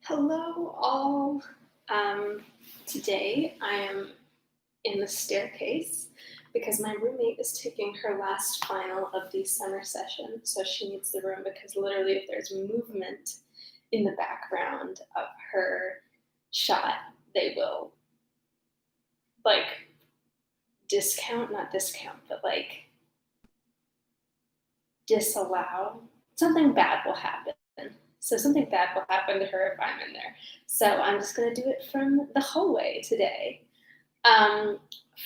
Hello, all. Today I am in the staircase because my roommate is taking her last final of the summer session, so she needs the room because literally, if there's movement in the background of her shot, they will like not discount, but like disallow. Something bad will happen. So something bad will happen to her if I'm in there. So I'm just going to do it from the hallway today.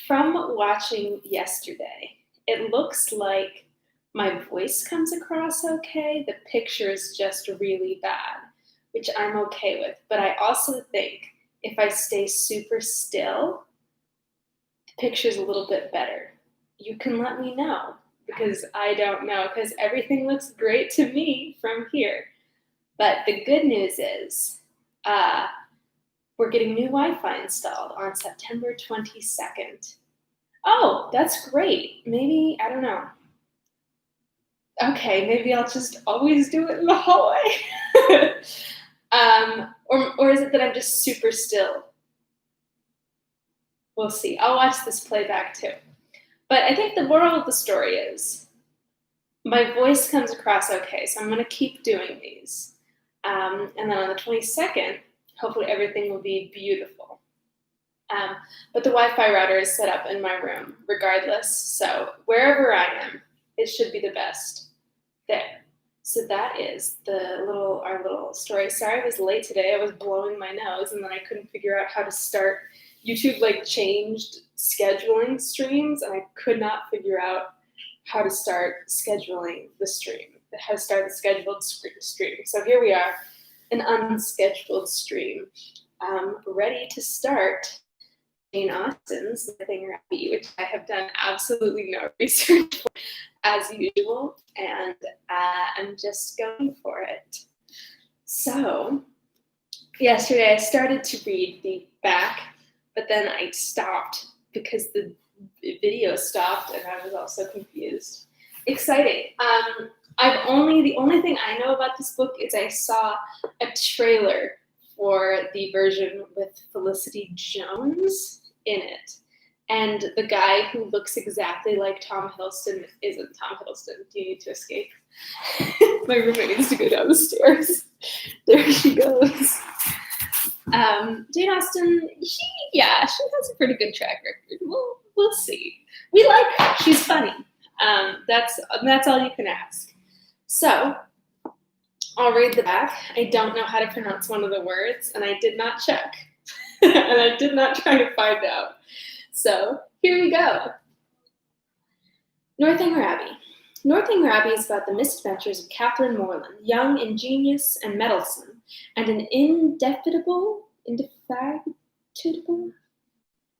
From watching yesterday, it looks like my voice comes across okay. The picture is just really bad, which I'm okay with. But I also think if I stay super still, the picture's a little bit better. You can let me know because I don't know, because everything looks great to me from here. But the good news is we're getting new Wi-Fi installed on September 22nd. Oh, that's great. Maybe, I don't know. Okay, maybe I'll just always do it in the hallway. Or is it that I'm just super still? We'll see. I'll watch this playback too. But I think the moral of the story is my voice comes across okay, so I'm going to keep doing these. And then on the 22nd, hopefully everything will be beautiful. But the Wi-Fi router is set up in my room regardless, so wherever I am, it should be the best. There. So that is our little story. Sorry I was late today. I was blowing my nose and then I couldn't figure out how to start. YouTube changed scheduling streams and I could not figure out how to start scheduling the stream. How to start the scheduled stream. So here we are, an unscheduled stream, ready to start Jane Austen's Northanger Abbey, which I have done absolutely no research for, as usual, and I'm just going for it. So yesterday I started to read the back, but then I stopped because the video stopped and I was also confused. Exciting. The only thing I know about this book is I saw a trailer for the version with Felicity Jones in it. And the guy who looks exactly like Tom Hiddleston isn't Tom Hiddleston. Do you need to escape? My roommate needs to go down the stairs. There she goes. Jane Austen, she has a pretty good track record. We'll see. We like her. She's funny. That's all you can ask. So, I'll read the back. I don't know how to pronounce one of the words, and I did not check. And I did not try to find out. So, here we go. Northanger Abbey. Northanger Abbey is about the misadventures of Catherine Morland, young, ingenious, and meddlesome, and an indefatigable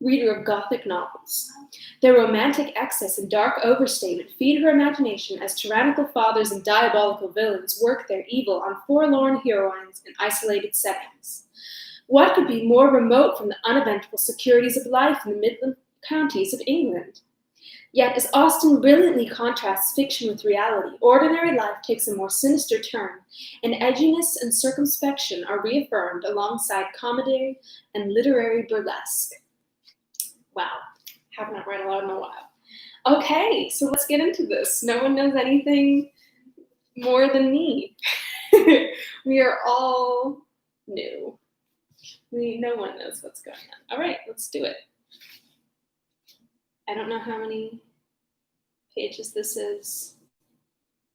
reader of Gothic novels. Their romantic excess and dark overstatement feed her imagination as tyrannical fathers and diabolical villains work their evil on forlorn heroines in isolated settings. What could be more remote from the uneventful securities of life in the Midland counties of England? Yet, as Austen brilliantly contrasts fiction with reality, ordinary life takes a more sinister turn, and edginess and circumspection are reaffirmed alongside comedy and literary burlesque. Wow, have not read aloud in a while. Okay, so let's get into this. No one knows anything more than me. We are all new. No one knows what's going on. All right, let's do it. I don't know how many pages this is.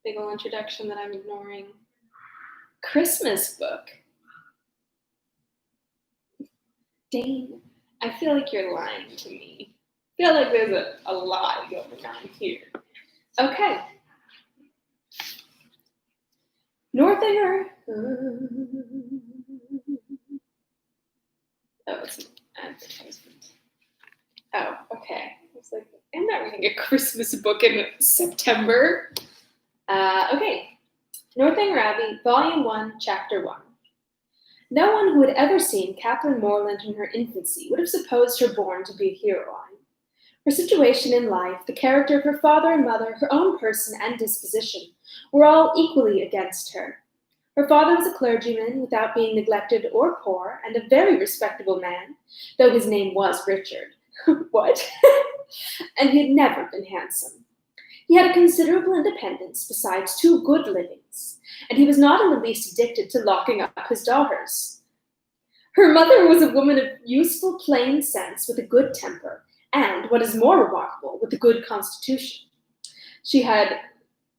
Big ol' introduction that I'm ignoring. Christmas book. Dang. I feel like you're lying to me. I feel like there's a lie going on here. Okay. Northanger. Oh, it's an advertisement. Oh, okay. I was like, I'm not reading a Christmas book in September. Okay. Northanger Abbey, Volume 1, Chapter 1. No one who had ever seen Catherine Morland in her infancy would have supposed her born to be a heroine. Her situation in life, the character of her father and mother, her own person and disposition, were all equally against her. Her father was a clergyman without being neglected or poor, and a very respectable man, though his name was Richard. What? And he had never been handsome. He had a considerable independence besides two good livings, and he was not in the least addicted to locking up his daughters. Her mother was a woman of useful plain sense with a good temper, and, what is more remarkable, with a good constitution. She had,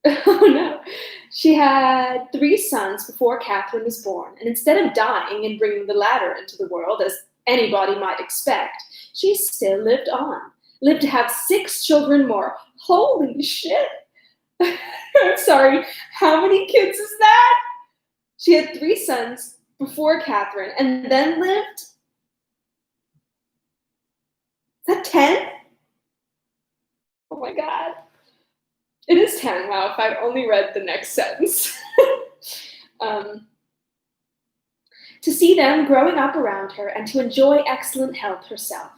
oh no, she had 3 sons before Catherine was born, and instead of dying and bringing the latter into the world, as anybody might expect, she still lived on, lived to have 6 children more. Holy shit! I'm sorry, how many kids is that? She had 3 sons before Catherine, and then lived. Is that 10? Oh my god. It is 10. Wow, if I've only read the next sentence. To see them growing up around her and to enjoy excellent health herself.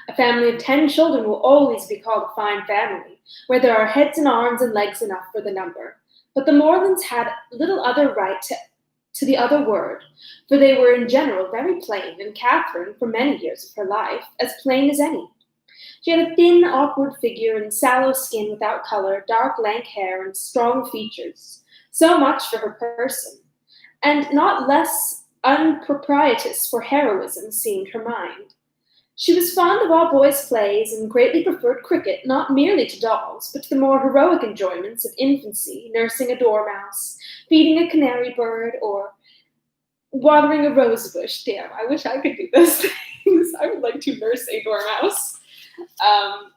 A family of 10 children will always be called a fine family, where there are heads and arms and legs enough for the number. But the Morlands had little other right to the other word, for they were in general very plain, and Catherine, for many years of her life, as plain as any. She had a thin, awkward figure and sallow skin without color, dark, lank hair, and strong features. So much for her person. And not less unpropitious for heroism seemed her mind. She was fond of all boys' plays and greatly preferred cricket, not merely to dolls, but to the more heroic enjoyments of infancy, nursing a dormouse, feeding a canary bird, or watering a rose bush. Damn, I wish I could do those things. I would like to nurse a dormouse.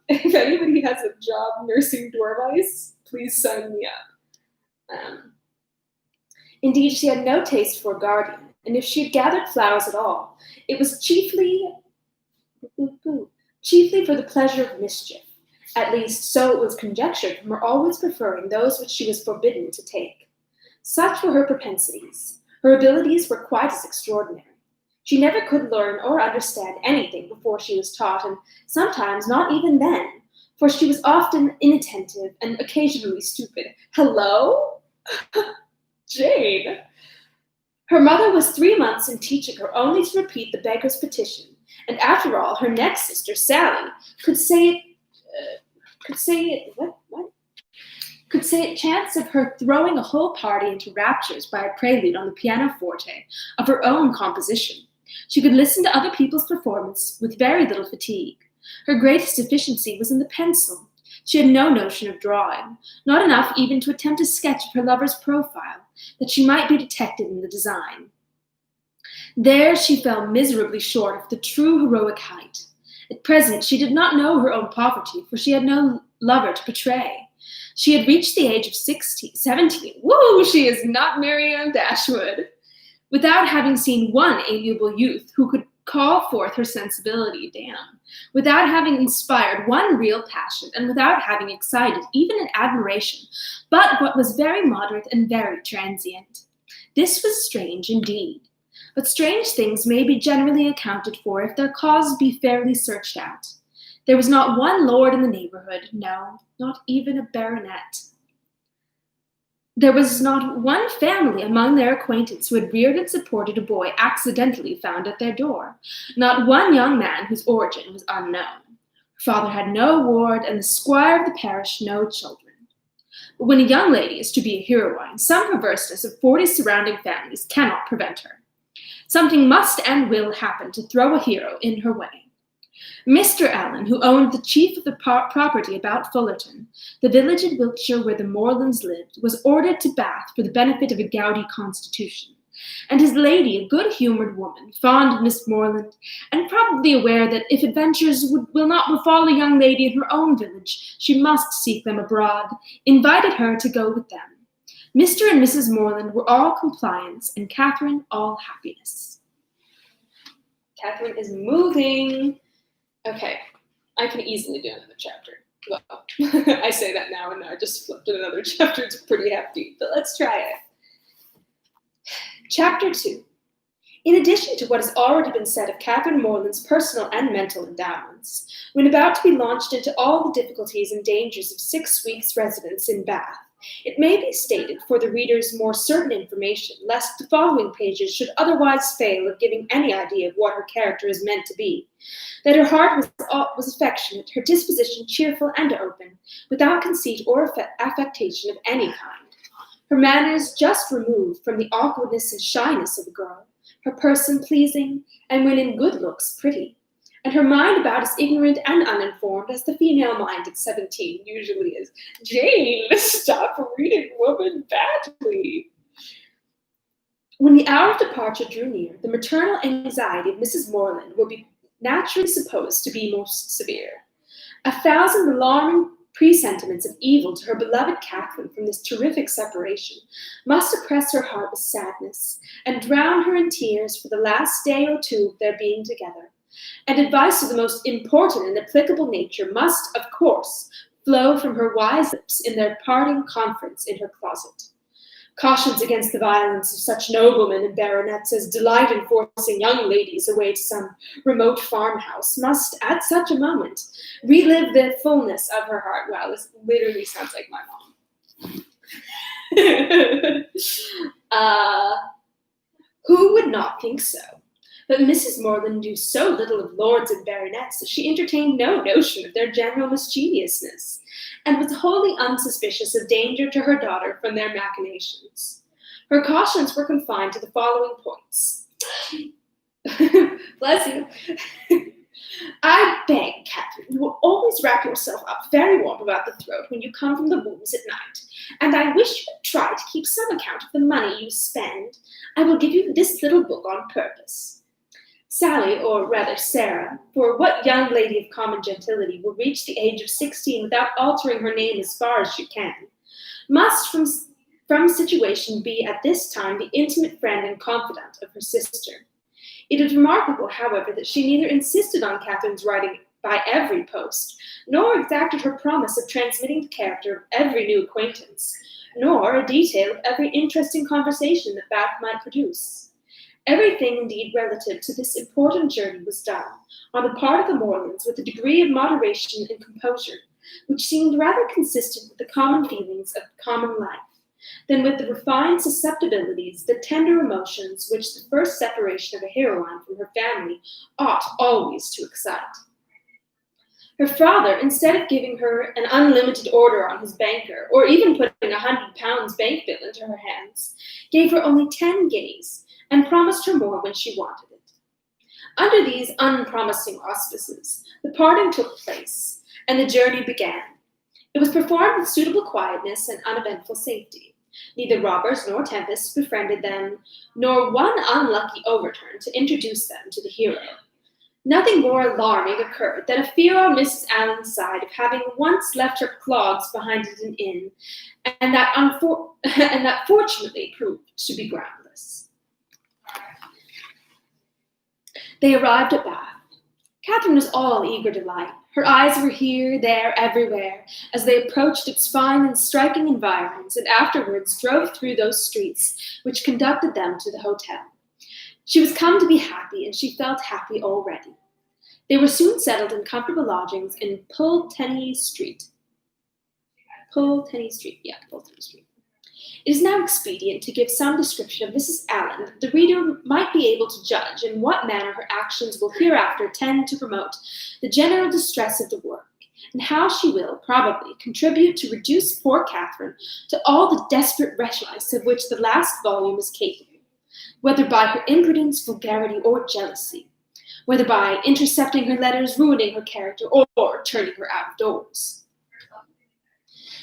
If anybody has a job nursing dormice, please sign me up. Indeed, she had no taste for a guardian, and if she had gathered flowers at all, it was chiefly for the pleasure of mischief. At least, so it was conjectured from her always preferring those which she was forbidden to take. Such were her propensities. Her abilities were quite as extraordinary. She never could learn or understand anything before she was taught, and sometimes not even then, for she was often inattentive and occasionally stupid. Hello? Jane. Her mother was 3 months in teaching her only to repeat the beggar's petition, and after all, her next sister, Sally, could say it chance of her throwing a whole party into raptures by a prelude on the pianoforte of her own composition. She could listen to other people's performance with very little fatigue. Her greatest deficiency was in the pencil. She had no notion of drawing, not enough even to attempt a sketch of her lover's profile, that she might be detected in the design. There she fell miserably short of the true heroic height. At present she did not know her own poverty, for she had no lover to betray. She had reached the age of 17. Woo! She is not Marianne Dashwood. Without having seen one amiable youth who could call forth her sensibility, without having inspired one real passion, and without having excited even an admiration, but what was very moderate and very transient. This was strange indeed. But strange things may be generally accounted for if their cause be fairly searched out. There was not one lord in the neighborhood, no, not even a baronet. There was not one family among their acquaintance who had reared and supported a boy accidentally found at their door, not one young man whose origin was unknown. Her father had no ward, and the squire of the parish no children. But when a young lady is to be a heroine, some perverseness of 40 surrounding families cannot prevent her. Something must and will happen to throw a hero in her way. Mr. Allen, who owned the chief of the property about Fullerton, the village in Wiltshire where the Morlands lived, was ordered to Bath for the benefit of a gouty constitution, and his lady, a good-humoured woman, fond of Miss Morland, and probably aware that if adventures will not befall a young lady in her own village, she must seek them abroad, invited her to go with them. Mr. and Mrs. Morland were all compliance, and Catherine all happiness. Catherine is moving. Okay, I can easily do another chapter. Well, I say that now, and I just flipped in another chapter. It's pretty hefty, but let's try it. Chapter 2. In addition to what has already been said of Catherine Morland's personal and mental endowments, when about to be launched into all the difficulties and dangers of 6 weeks' residence in Bath, It may be stated for the reader's more certain information, lest the following pages should otherwise fail of giving any idea of what her character is meant to be, that her heart was affectionate, her disposition cheerful and open, without conceit or affectation of any kind, her manners just removed from the awkwardness and shyness of a girl, her person pleasing, and when in good looks pretty, and her mind about as ignorant and uninformed as the female mind at 17 usually is. Jane, stop reading woman badly. When the hour of departure drew near, the maternal anxiety of Mrs. Morland will be naturally supposed to be most severe. 1,000 alarming presentiments of evil to her beloved Catherine from this terrific separation must oppress her heart with sadness, and drown her in tears for the last day or two of their being together. And advice of the most important and applicable nature must, of course, flow from her wise lips in their parting conference in her closet. Cautions against the violence of such noblemen and baronets as delight in forcing young ladies away to some remote farmhouse must, at such a moment, relive the fullness of her heart. Wow, this literally sounds like my mom. Who would not think so? But Mrs. Morland knew so little of lords and baronets that she entertained no notion of their general mischievousness, and was wholly unsuspicious of danger to her daughter from their machinations. Her cautions were confined to the following points. Bless you. I beg, Catherine, you will always wrap yourself up very warm about the throat when you come from the wombs at night, and I wish you would try to keep some account of the money you spend. I will give you this little book on purpose. Sally, or rather Sarah, for what young lady of common gentility will reach the age of 16 without altering her name as far as she can, must from situation be at this time the intimate friend and confidant of her sister. It is remarkable, however, that she neither insisted on Catherine's writing by every post, nor exacted her promise of transmitting the character of every new acquaintance, nor a detail of every interesting conversation that Bath might produce. Everything, indeed, relative to this important journey was done, on the part of the Morlands, with a degree of moderation and composure, which seemed rather consistent with the common feelings of common life, than with the refined susceptibilities, the tender emotions which the first separation of a heroine from her family ought always to excite. Her father, instead of giving her an unlimited order on his banker, or even putting £100 bank bill into her hands, gave her only 10 guineas, and promised her more when she wanted it. Under these unpromising auspices, the parting took place, and the journey began. It was performed with suitable quietness and uneventful safety. Neither robbers nor tempests befriended them, nor one unlucky overturn to introduce them to the hero. Nothing more alarming occurred than a fear on Mrs. Allen's side of having once left her clogs behind at an inn, and that fortunately proved to be groundless. They arrived at Bath. Catherine was all eager delight. Her eyes were here, there, everywhere, as they approached its fine and striking environs, and afterwards drove through those streets which conducted them to the hotel. She was come to be happy, and she felt happy already. They were soon settled in comfortable lodgings in Pulteney Street. Pulteney Street. It is now expedient to give some description of Mrs. Allen, that the reader might be able to judge in what manner her actions will hereafter tend to promote the general distress of the work, and how she will, probably, contribute to reduce poor Catherine to all the desperate wretchedness of which the last volume is capable, whether by her imprudence, vulgarity, or jealousy, whether by intercepting her letters, ruining her character, or turning her out of doors.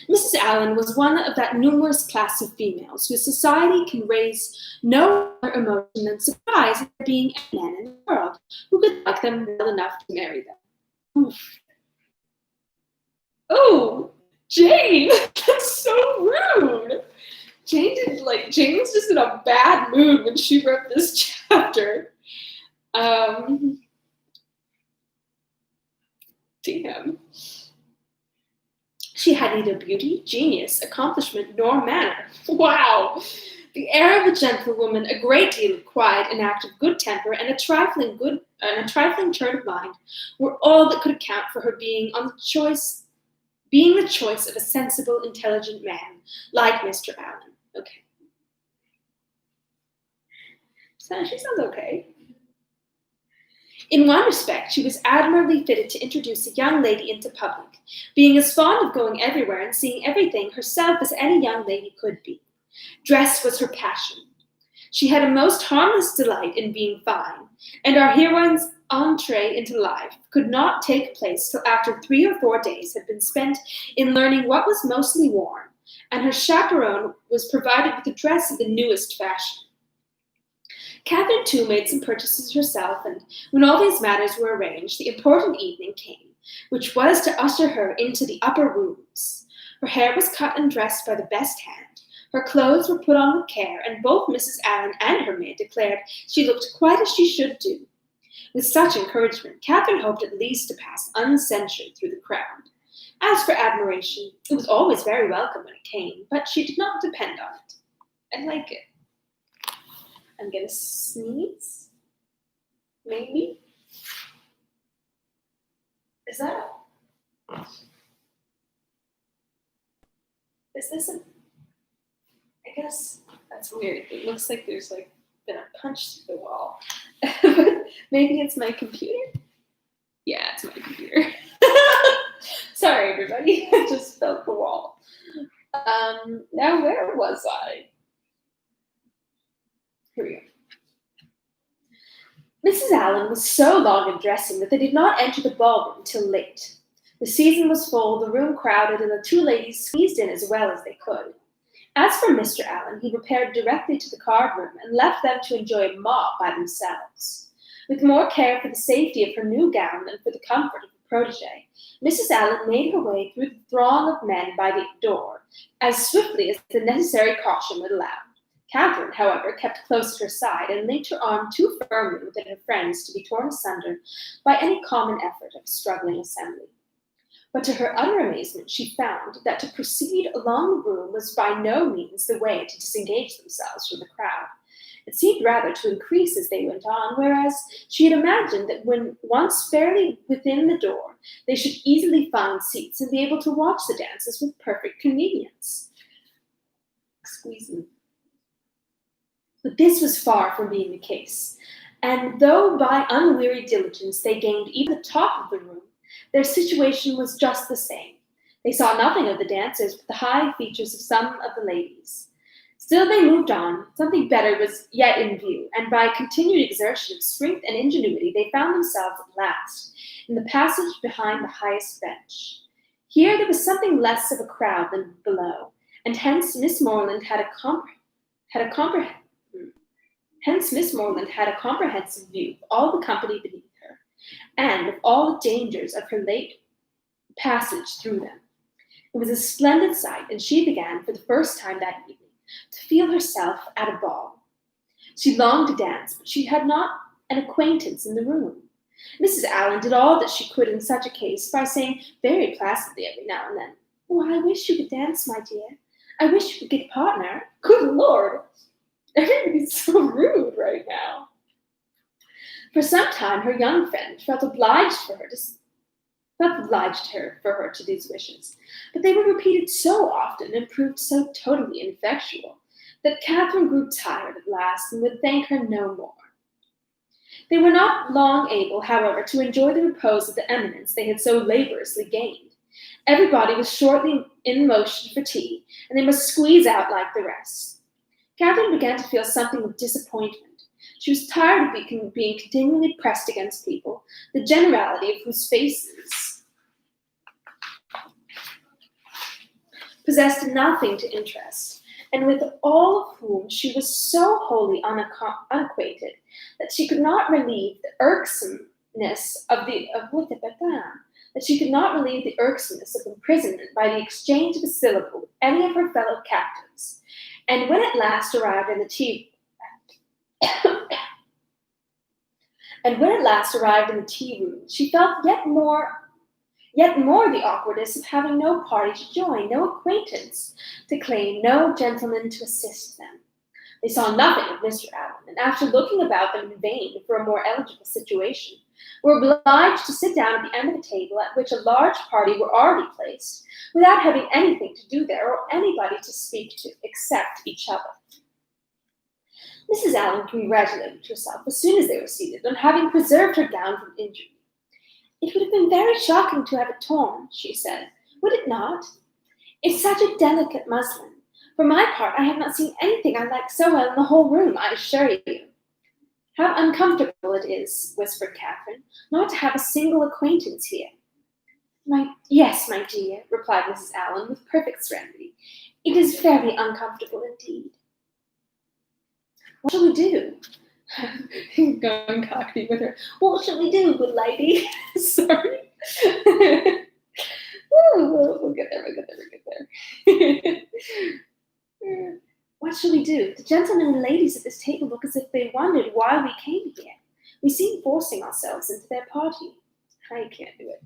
Mrs. Allen was one of that numerous class of females whose society can raise no other emotion than surprise at there being any men in the world who could like them well enough to marry them. Oof. Oh, Jane, that's so rude. Jane was just in a bad mood when she wrote this chapter. Damn. She had neither beauty, genius, accomplishment, nor manner. Wow! The air of a gentlewoman, a great deal of quiet and active good temper, and a trifling turn of mind were all that could account for her being on the choice being the choice of a sensible, intelligent man like Mr. Allen. Okay. So she sounds okay. In one respect, she was admirably fitted to introduce a young lady into public, being as fond of going everywhere and seeing everything herself as any young lady could be. Dress was her passion. She had a most harmless delight in being fine, and our heroine's entree into life could not take place till after 3 or 4 days had been spent in learning what was mostly worn, and her chaperone was provided with a dress of the newest fashion. Catherine, too, made some purchases herself, and when all these matters were arranged, the important evening came, which was to usher her into the upper rooms. Her hair was cut and dressed by the best hand. Her clothes were put on with care, and both Mrs. Allen and her maid declared she looked quite as she should do. With such encouragement, Catherine hoped at least to pass uncensured through the crowd. As for admiration, it was always very welcome when it came, but she did not depend on it. I like it. I'm gonna sneeze. Maybe. Is this a, I guess that's weird. It looks like there's been a punch through the wall. Maybe it's my computer? Yeah, it's my computer. Sorry, everybody. I just felt the wall. Now where was I? Here we go. Mrs. Allen was so long in dressing that they did not enter the ballroom till late. The season was full, the room crowded, and the two ladies squeezed in as well as they could. As for Mr. Allen, he repaired directly to the card room and left them to enjoy a mop by themselves. With more care for the safety of her new gown than for the comfort of her protege, Mrs. Allen made her way through the throng of men by the door as swiftly as the necessary caution would allow. Catherine, however, kept close at her side and linked her arm too firmly within her friend's to be torn asunder by any common effort of a struggling assembly. But to her utter amazement, she found that to proceed along the room was by no means the way to disengage themselves from the crowd. It seemed rather to increase as they went on, whereas she had imagined that when once fairly within the door, they should easily find seats and be able to watch the dances with perfect convenience. Squeeze me. But this was far from being the case, and though by unwearied diligence they gained even the top of the room, their situation was just the same. They saw nothing of the dancers but the high features of some of the ladies. Still they moved on. Something better was yet in view, and by continued exertion of strength and ingenuity they found themselves at last in the passage behind the highest bench. Here there was something less of a crowd than below, and hence Miss Morland had a comprehensive view of all the company beneath her, and of all the dangers of her late passage through them. It was a splendid sight, and she began, for the first time that evening, to feel herself at a ball. She longed to dance, but she had not an acquaintance in the room. Mrs. Allen did all that she could in such a case by saying very placidly every now and then, "Oh, I wish you could dance, my dear. I wish you could get a partner. Good Lord, everybody's so rude right now." For some time, her young friend felt obliged for her to these wishes, but they were repeated so often and proved so totally ineffectual that Catherine grew tired at last and would thank her no more. They were not long able, however, to enjoy the repose of the eminence they had so laboriously gained. Everybody was shortly in motion for tea, and they must squeeze out like the rest. Catherine began to feel something of disappointment. She was tired of being continually pressed against people, the generality of whose faces possessed nothing to interest, and with all of whom she was so wholly unacquainted that she could not relieve the irksomeness of imprisonment by the exchange of a syllable with any of her fellow captives. And when at last arrived in the tea room, she felt yet more the awkwardness of having no party to join, no acquaintance to claim, no gentleman to assist them. They saw nothing of Mr. Allen, and after looking about them in vain for a more eligible situation, were obliged to sit down at the end of the table at which a large party were already placed, without having anything to do there or anybody to speak to except each other. Mrs. Allen congratulated herself as soon as they were seated on having preserved her gown from injury. "It would have been very shocking to have it torn," she said, "would it not? It's such a delicate muslin. For my part, I have not seen anything I like so well in the whole room, I assure you." "How uncomfortable it is," whispered Catherine, "not to have a single acquaintance here." Yes, my dear," replied Mrs. Allen with perfect serenity. "It is very uncomfortable indeed." "What shall we do?" Going cockney with her. "What shall we do, good lady?" Sorry. We'll get there. "What shall we do? The gentlemen and ladies at this table look as if they wondered why we came here. We seem forcing ourselves into their party. I can't do it."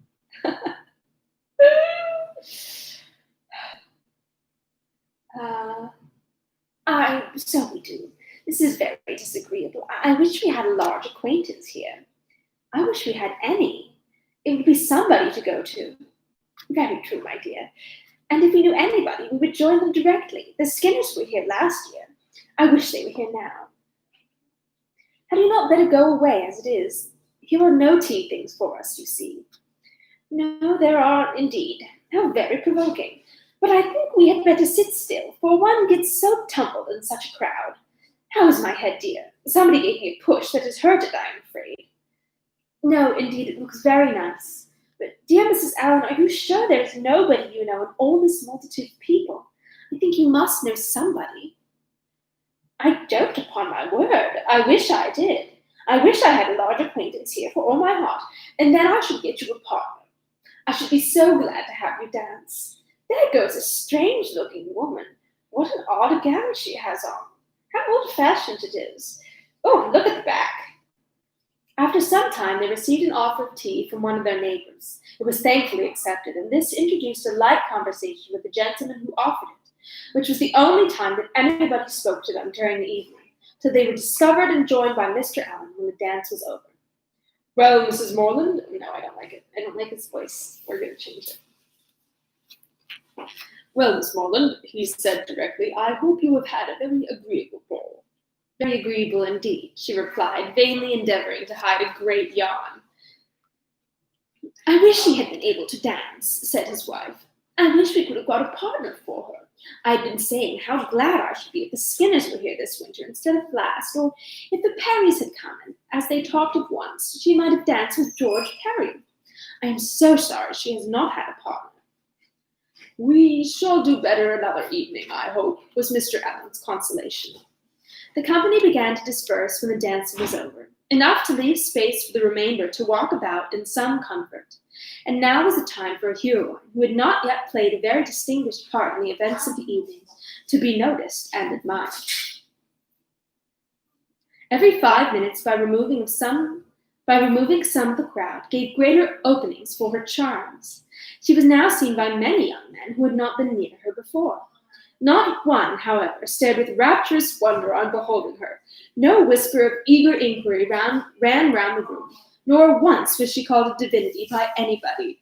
So we do. This is very disagreeable. I wish we had a large acquaintance here. I wish we had any. It would be somebody to go to." "Very true, my dear. And if we knew anybody, we would join them directly. The Skinners were here last year. I wish they were here now." "Had you not better go away as it is? Here are no tea things for us, you see." "No, there are indeed. How very provoking. But I think we had better sit still, for one gets so tumbled in such a crowd. How is my head, dear? Somebody gave me a push that has hurt it, I am afraid." "No, indeed, it looks very nice. But, dear Mrs. Allen, are you sure there is nobody you know in all this multitude of people? I think you must know somebody." "I don't, upon my word. I wish I did. I wish I had a large acquaintance here for all my heart, and then I should get you a partner. I should be so glad to have you dance. There goes a strange-looking woman. What an odd gown she has on. How old-fashioned it is. Oh, look at the back." After some time, they received an offer of tea from one of their neighbors. It was thankfully accepted, and this introduced a light conversation with the gentleman who offered it, which was the only time that anybody spoke to them during the evening, till they were discovered and joined by Mr. Allen when the dance was over. "Well, Mrs. Morland," no, I don't like it. I don't like his voice. We're going to change it. "Well, Miss Morland," he said directly, "I hope you have had a very agreeable ball." "Very agreeable indeed," she replied, vainly endeavoring to hide a great yawn. "I wish she had been able to dance," said his wife. "I wish we could have got a partner for her. I've been saying how glad I should be if the Skinners were here this winter instead of last, or if the Perrys had come, and as they talked of once, she might have danced with George Perry. I am so sorry she has not had a partner." "We shall do better another evening, I hope," was Mr. Allen's consolation. The company began to disperse when the dancing was over, enough to leave space for the remainder to walk about in some comfort. And now was the time for a heroine who had not yet played a very distinguished part in the events of the evening to be noticed and admired. Every 5 minutes, by removing some of the crowd, gave greater openings for her charms. She was now seen by many young men who had not been near her before. Not one, however, stared with rapturous wonder on beholding her. No whisper of eager inquiry ran round the room, nor once was she called a divinity by anybody.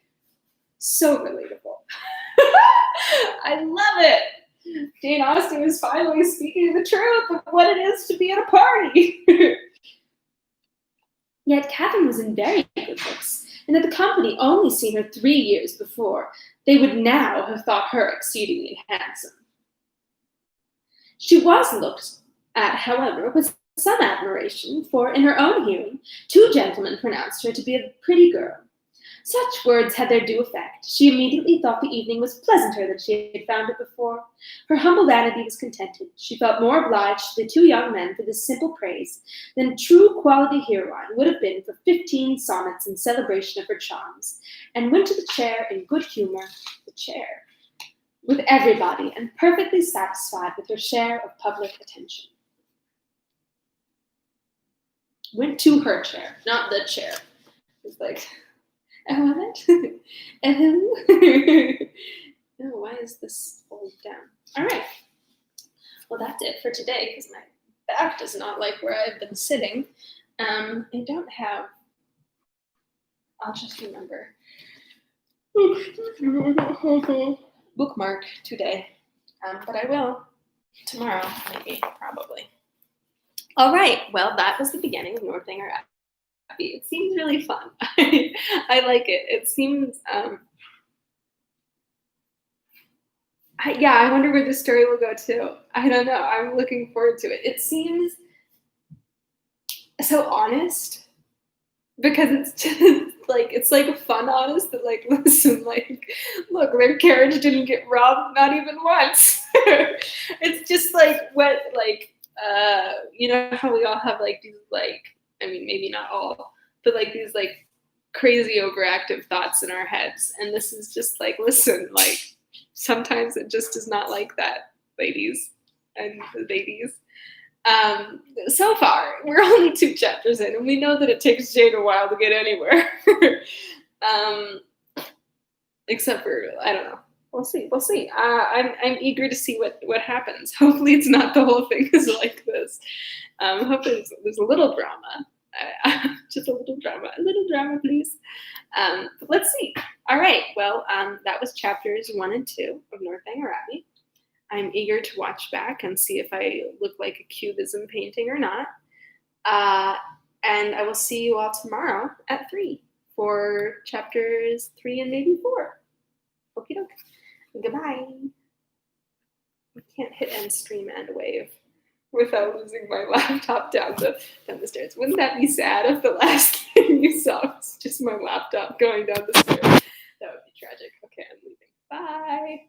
So relatable. I love it. Jane Austen is finally speaking the truth of what it is to be at a party. Yet Catherine was in very good looks, and had the company only seen her 3 years before, they would now have thought her exceedingly handsome. She was looked at, however, with some admiration, for, in her own hearing, 2 gentlemen pronounced her to be a pretty girl. Such words had their due effect. She immediately thought the evening was pleasanter than she had found it before. Her humble vanity was contented. She felt more obliged to the 2 young men for this simple praise than a true quality heroine would have been for 15 sonnets in celebration of her charms, and went to the chair in good humor, with everybody, and perfectly satisfied with her share of public attention. Went to her chair, not the chair. It's like, I want it. Oh, why is this folded down? All right. Well, that's it for today because my back does not like where I've been sitting. I don't have, I'll just remember. Bookmark today, but I will tomorrow, maybe, probably. All right, well, that was the beginning of Northanger Abbey. It seems really fun. I like it. It seems, I wonder where the story will go to. I don't know. I'm looking forward to it. It seems so honest because it's just it's like fun honest that like listen, like look, their carriage didn't get robbed not even once. It's just like what like you know how we all have like these like, I mean maybe not all, but like these like crazy overactive thoughts in our heads, and this is just like listen, like sometimes it just is not like that, ladies and ladies. So far, we're only 2 chapters in, and we know that it takes Jane a while to get anywhere. Except for, I don't know. We'll see. We'll see. I'm eager to see what happens. Hopefully, it's not the whole thing is like this. Hopefully, there's a little drama. Just a little drama, please. But let's see. All right. Well, that was chapters 1 and 2 of Northanger Abbey. I'm eager to watch back and see if I look like a cubism painting or not. And I will see you all tomorrow at 3 for chapters 3 and maybe 4. Okie doke. Goodbye. I can't hit end stream and wave without losing my laptop down the stairs. Wouldn't that be sad if the last thing you saw was just my laptop going down the stairs? That would be tragic. Okay, I'm leaving. Bye.